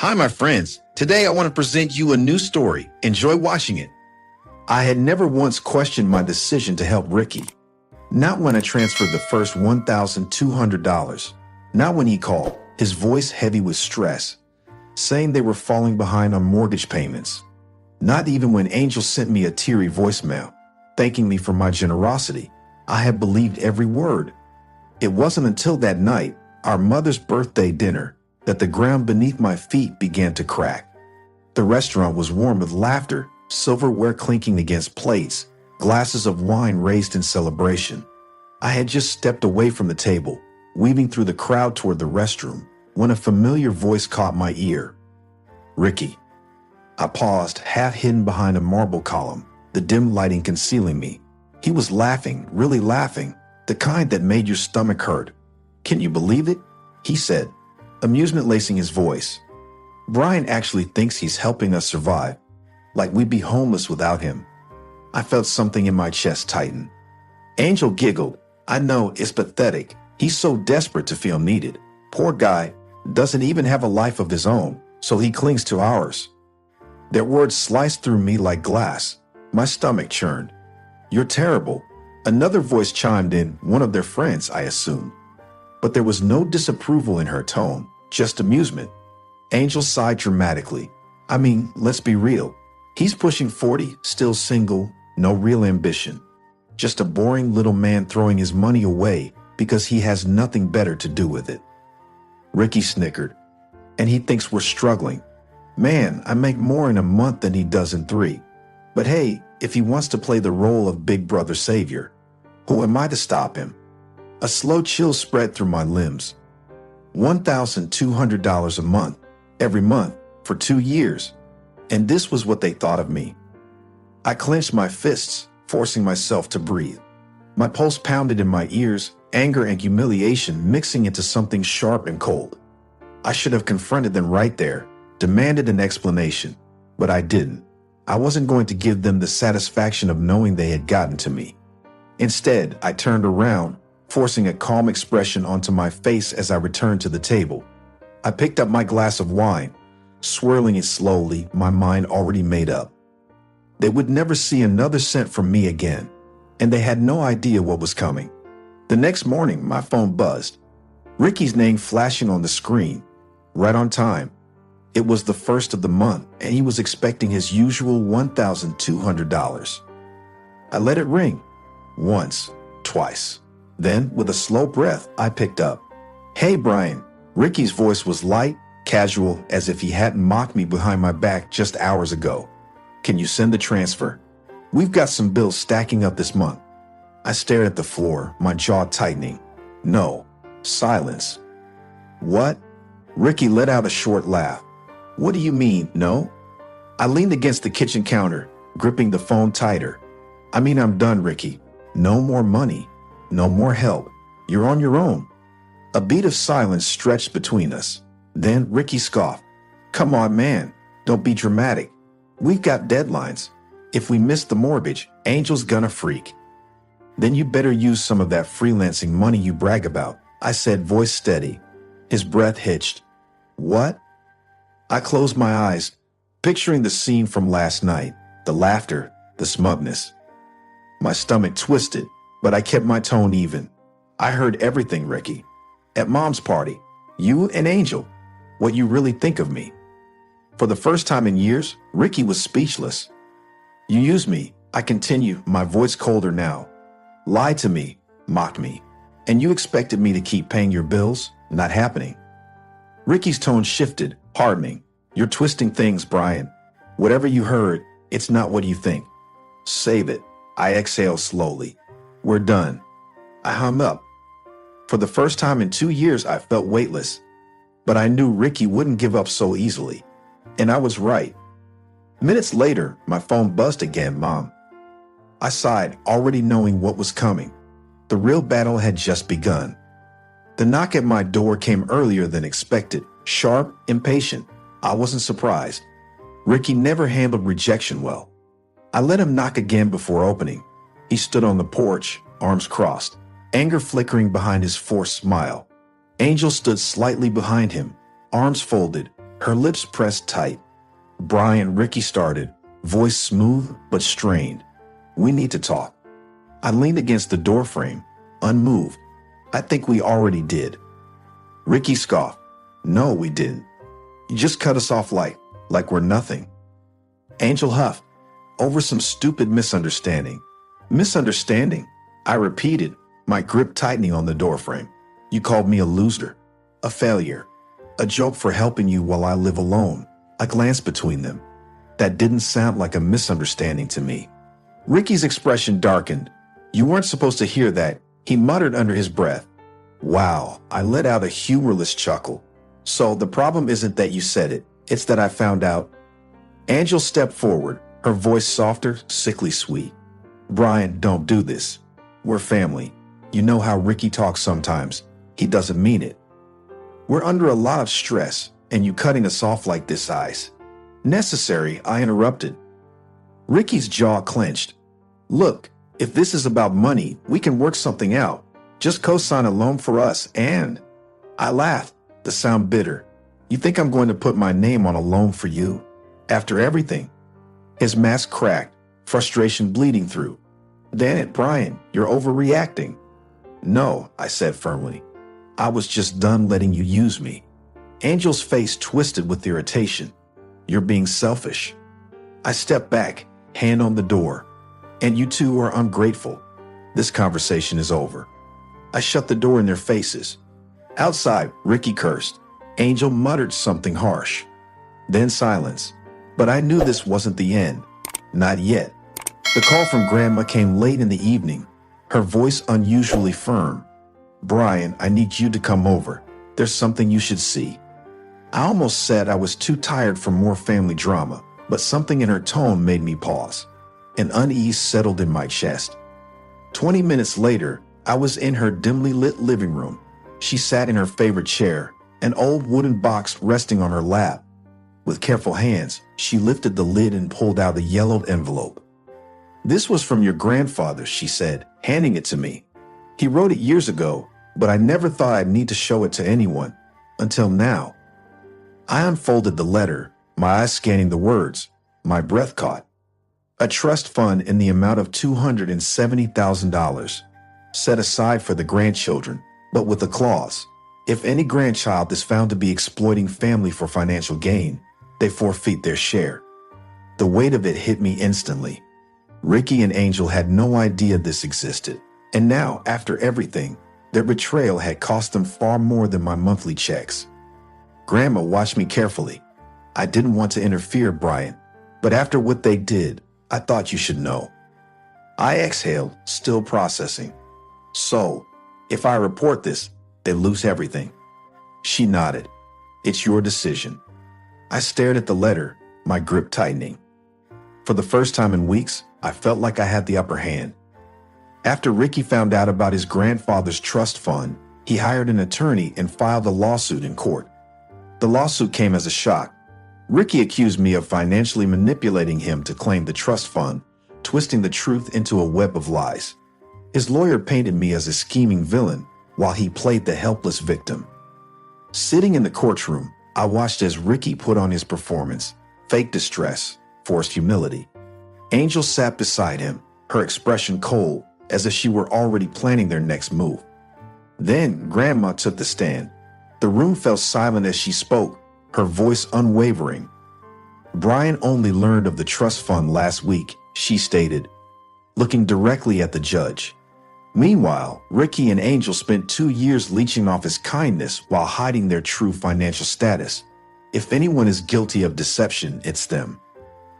Hi, my friends. Today I want to present you a new story. Enjoy watching it. I had never once questioned my decision to help Ricky. Not when I transferred the first $1,200. Not when he called, his voice heavy with stress, saying they were falling behind on mortgage payments. Not even when Angel sent me a teary voicemail, thanking me for my generosity. I had believed every word. It wasn't until that night, our mother's birthday dinner, that the ground beneath my feet began to crack. The restaurant was warm with laughter, silverware clinking against plates, glasses of wine raised in celebration. I had just stepped away from the table, weaving through the crowd toward the restroom, when a familiar voice caught my ear. Ricky. I paused, half hidden behind a marble column, the dim lighting concealing me. He was laughing, really laughing, the kind that made your stomach hurt. "Can you believe it?" he said, amusement lacing his voice. "Brian actually thinks he's helping us survive, like we'd be homeless without him." I felt something in my chest tighten. Angel giggled. "I know, it's pathetic. He's so desperate to feel needed. Poor guy, doesn't even have a life of his own, so he clings to ours." Their words sliced through me like glass. My stomach churned. "You're terrible." Another voice chimed in, one of their friends, I assumed. But there was no disapproval in her tone, just amusement. Angel sighed dramatically. "I mean, let's be real. He's pushing 40, still single, no real ambition. Just a boring little man throwing his money away because he has nothing better to do with it." Ricky snickered. "And he thinks we're struggling. Man, I make more in a month than he does in 3. But hey, if he wants to play the role of big brother savior, who am I to stop him?" A slow chill spread through my limbs. $1,200 a month, every month, for 2 years. And this was what they thought of me. I clenched my fists, forcing myself to breathe. My pulse pounded in my ears, anger and humiliation mixing into something sharp and cold. I should have confronted them right there, demanded an explanation, but I didn't. I wasn't going to give them the satisfaction of knowing they had gotten to me. Instead, I turned around, forcing a calm expression onto my face as I returned to the table. I picked up my glass of wine, swirling it slowly, my mind already made up. They would never see another cent from me again, and they had no idea what was coming. The next morning, my phone buzzed. Ricky's name flashing on the screen, right on time. It was the first of the month, and he was expecting his usual $1,200. I let it ring. Once, twice. Then, with a slow breath, I picked up. "Hey, Brian." Ricky's voice was light, casual, as if he hadn't mocked me behind my back just hours ago. "Can you send the transfer? We've got some bills stacking up this month." I stared at the floor, my jaw tightening. No. Silence. "What?" Ricky let out a short laugh. "What do you mean, no?" I leaned against the kitchen counter, gripping the phone tighter. "I mean, I'm done, Ricky. No more money. No more help. You're on your own." A beat of silence stretched between us. Then Ricky scoffed. "Come on, man. Don't be dramatic. We've got deadlines. If we miss the mortgage, Angel's gonna freak." "Then you better use some of that freelancing money you brag about," I said, voice steady. His breath hitched. "What?" I closed my eyes, picturing the scene from last night, the laughter, the smugness. My stomach twisted, but I kept my tone even. "I heard everything, Ricky. At Mom's party, you and Angel, what you really think of me." For the first time in years, Ricky was speechless. "You used me," I continued, my voice colder now. "Lied to me, mocked me, and you expected me to keep paying your bills? Not happening." Ricky's tone shifted, hardening. "You're twisting things, Brian. Whatever you heard, it's not what you think. Save it." I exhaled slowly. "We're done." I hung up. For the first time in 2 years, I felt weightless. But I knew Ricky wouldn't give up so easily. And I was right. Minutes later, my phone buzzed again, Mom. I sighed, already knowing what was coming. The real battle had just begun. The knock at my door came earlier than expected, sharp, impatient. I wasn't surprised. Ricky never handled rejection well. I let him knock again before opening. He stood on the porch, arms crossed, anger flickering behind his forced smile. Angel stood slightly behind him, arms folded, Her lips pressed tight. "Brian," Ricky started, voice smooth but strained. "We need to talk." I leaned against the doorframe, unmoved. "I think we already did." Ricky scoffed. "No, we didn't. You just cut us off like we're nothing." Angel huffed. "Over some stupid misunderstanding." "Misunderstanding?" I repeated, my grip tightening on the doorframe. "You called me a loser, a failure, a joke for helping you while I live alone." I glanced between them. That didn't sound like a misunderstanding to me. Ricky's expression darkened. "You weren't supposed to hear that," he muttered under his breath. "Wow," I let out a humorless chuckle. "So the problem isn't that you said it, it's that I found out." Angel stepped forward, her voice softer, sickly sweet. "Brian, don't do this. We're family. You know how Ricky talks sometimes. He doesn't mean it. We're under a lot of stress, and you cutting us off like this is necessary," I interrupted. Ricky's jaw clenched. "Look, if this is about money, we can work something out. Just co-sign a loan for us and..." I laughed, the sound bitter. "You think I'm going to put my name on a loan for you? After everything?" His mask cracked, frustration bleeding through. "Damn it, Brian, you're overreacting." "No," I said firmly. "I was just done letting you use me." Angel's face twisted with irritation. "You're being selfish." I stepped back, hand on the door. "And you two are ungrateful. This conversation is over." I shut the door in their faces. Outside, Ricky cursed. Angel muttered something harsh. Then silence. But I knew this wasn't the end. Not yet. The call from Grandma came late in the evening, her voice unusually firm. "Brian, I need you to come over. There's something you should see." I almost said I was too tired for more family drama, but something in her tone made me pause. An unease settled in my chest. 20 minutes later, I was in her dimly lit living room. She sat in her favorite chair, an old wooden box resting on her lap. With careful hands, she lifted the lid and pulled out a yellowed envelope. "This was from your grandfather," she said, handing it to me. "He wrote it years ago, but I never thought I'd need to show it to anyone. Until now." I unfolded the letter, my eyes scanning the words. My breath caught. "A trust fund in the amount of $270,000, set aside for the grandchildren, but with a clause. If any grandchild is found to be exploiting family for financial gain, they forfeit their share." The weight of it hit me instantly. Ricky and Angel had no idea this existed. And now, after everything, their betrayal had cost them far more than my monthly checks. Grandma watched me carefully. "I didn't want to interfere, Brian, but after what they did, I thought you should know." I exhaled, still processing. "So, if I report this, they lose everything?" She nodded. "It's your decision." I stared at the letter, my grip tightening. For the first time in weeks, I felt like I had the upper hand. After Ricky found out about his grandfather's trust fund, he hired an attorney and filed a lawsuit in court. The lawsuit came as a shock. Ricky accused me of financially manipulating him to claim the trust fund, twisting the truth into a web of lies. His lawyer painted me as a scheming villain, while he played the helpless victim. Sitting in the courtroom, I watched as Ricky put on his performance, fake distress, forced humility. Angel sat beside him, her expression cold, as if she were already planning their next move. Then Grandma took the stand. The room fell silent as she spoke, her voice unwavering. "Brian only learned of the trust fund last week," she stated, looking directly at the judge. Meanwhile, Ricky and Angel spent 2 years leeching off his kindness while hiding their true financial status. If anyone is guilty of deception, it's them.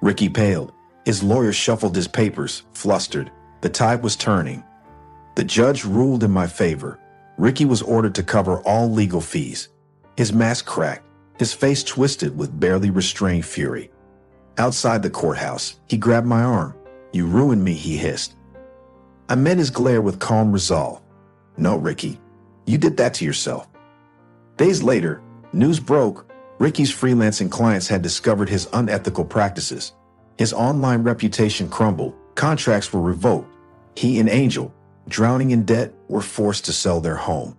Ricky paled. His lawyer shuffled his papers, flustered. The tide was turning. The judge ruled in my favor. Ricky was ordered to cover all legal fees. His mask cracked, his face twisted with barely restrained fury. Outside the courthouse, he grabbed my arm. "You ruined me," he hissed. I met his glare with calm resolve. "No, Ricky, you did that to yourself." Days later, news broke. Ricky's freelancing clients had discovered his unethical practices. His online reputation crumbled, contracts were revoked. He and Angel, drowning in debt, were forced to sell their home.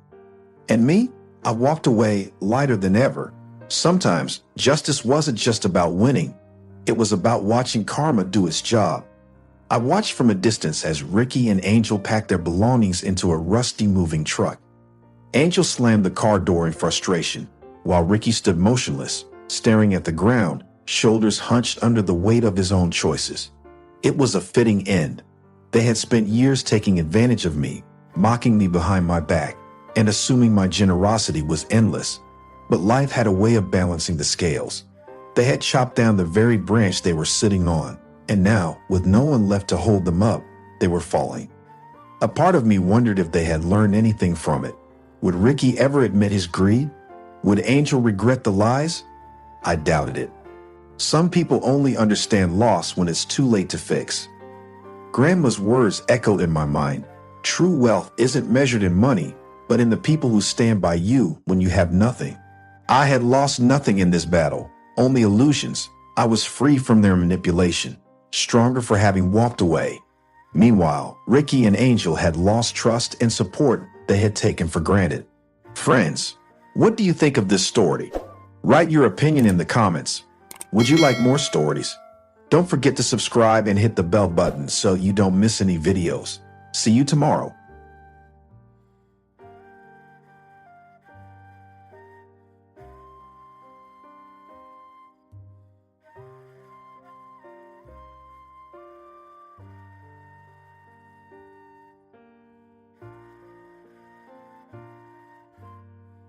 And me? I walked away lighter than ever, Sometimes justice wasn't just about winning. It was about watching karma do its job. I watched from a distance as Ricky and Angel packed their belongings into a rusty moving truck. Angel slammed the car door in frustration, while Ricky stood motionless, staring at the ground, shoulders hunched under the weight of his own choices. It was a fitting end. They had spent years taking advantage of me, mocking me behind my back, and assuming my generosity was endless. But life had a way of balancing the scales. They had chopped down the very branch they were sitting on, and now, with no one left to hold them up, they were falling. A part of me wondered if they had learned anything from it. Would Ricky ever admit his greed? Would Angel regret the lies? I doubted it. Some people only understand loss when it's too late to fix. Grandma's words echoed in my mind. True wealth isn't measured in money, but in the people who stand by you when you have nothing. I had lost nothing in this battle, only illusions. I was free from their manipulation, stronger for having walked away. Meanwhile, Ricky and Angel had lost trust and support they had taken for granted. Friends, what do you think of this story? Write your opinion in the comments. Would you like more stories? Don't forget to subscribe and hit the bell button so you don't miss any videos. See you tomorrow.